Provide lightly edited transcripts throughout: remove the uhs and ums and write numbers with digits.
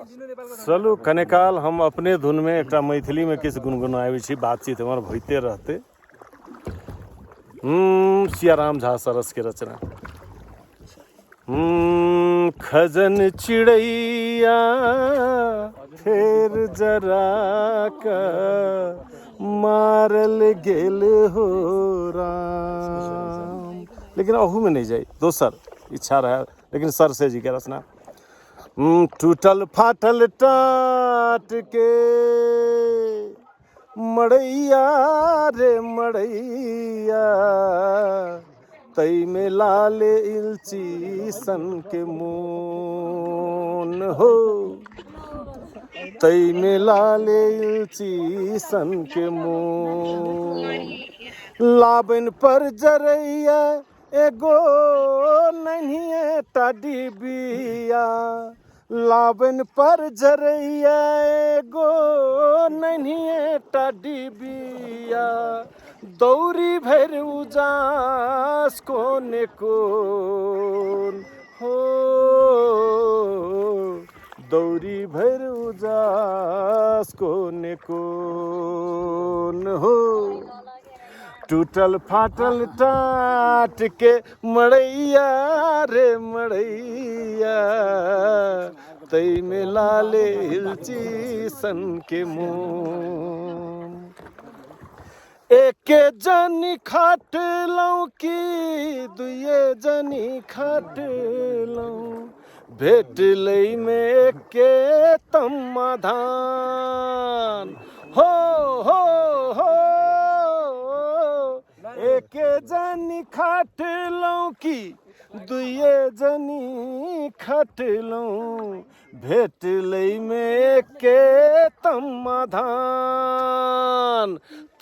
चलू कने काल हम अपने धुन में एक मैथिली में किछु गुनगुनाबै छी, बातचीत हमर होइते रहते। सियाराम झा सरस के रचना। खजन चिड़ैया फेर जरा का मारल गेल हो राम। लेकिन अहू में नहीं जाए, दोसर इच्छा रहा, लेकिन सरसे जी के रचना। टूटल फाटल टाट के मड़ैया रे मड़ैया, तई में लाल इल्ची सन के मोन हो, तई में लाल इल्ची सन के मोन। लाबन पर जरैया एगो नन्हिए टाडी बिया, लाबन पर जरैया एगो नन्हिए टाडी बिया, दौरी भर उजास कोने कोन हो, दौरी भर उजास कोने कोन हो। टूटल फाटल टाट के मड़ैया रे मड़ैया, तई में लाले इल्ची सन के मोन। एके जनी खाट लऊं की दुए जनी खाट लऊं, भेट लई में एके तमाधान हो हो हो। एके जनी खाट लऊं की दुए जनी खाट लऊं, भेट लई में एके तमाधान,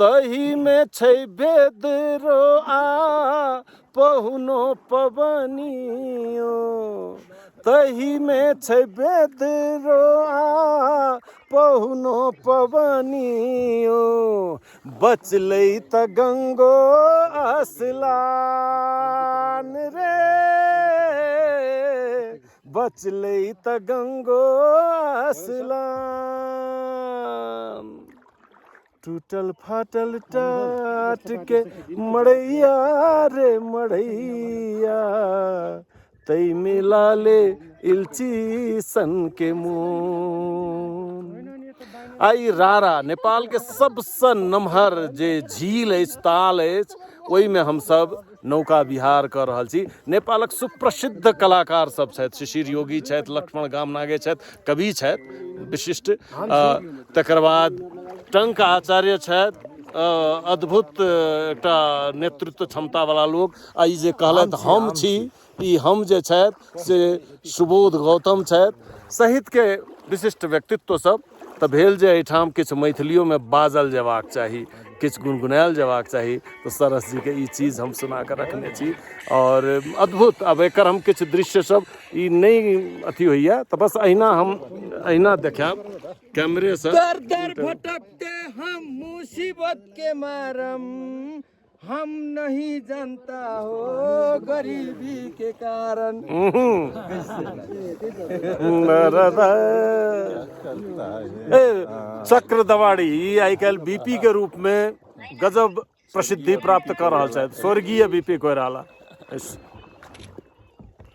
तही में छै भेद रो आ पहुनो पवनियो, तही में छै भेद रो आ पहुनो पवनियो, बचलै त गंगो असलान रे, बचलै त गंगो असलान। टूटल फाटल टाट के मड़ैया रे मड़ैया, तई में लाले इल्ची सन के मोन। आई रारा नेपाल के सबसे नमहर जे झील अछि, ताल अछि, ओहि में हम सब नौका विहार कर रहल छी। नेपालक सुप्रसिद्ध कलाकार सब छथि, शिशिर योगी छथि, लक्ष्मण गामनागे छथि, कवि छथि विशिष्ट, तकर बाद टंक आचार्य छथि, अद्भुत एकटा नेतृत्व क्षमता वाला लोग। आ ई जे कहलथि हम छी, ई हम जे छथि से सुबोध गौतम छथि, सहित के विशिष्ट व्यक्तित्व सब। तऽ भेल जे एहिठाम किछु मैथिलियो में बाजल जेबाक चाही, किछु गुनगुनायल जेबाक चाही, तो सरस जी के ई चीज हम सुना के रखने छी। और अद्भुत, अब एकर हम किछु दृश्य सब ई नहीं अथी होइया, तो बस अहिना हम अहिना देखाब कैमरे से। दर दर भटकते हम मुसीबत के मारम, हम नहीं जानता हो गरीबी के कारण। चक्र दवाड़ी आई कल बीपी के रूप में गजब प्रसिद्धि प्राप्त कर रहा है, स्वर्गीय बीपी कोइराला।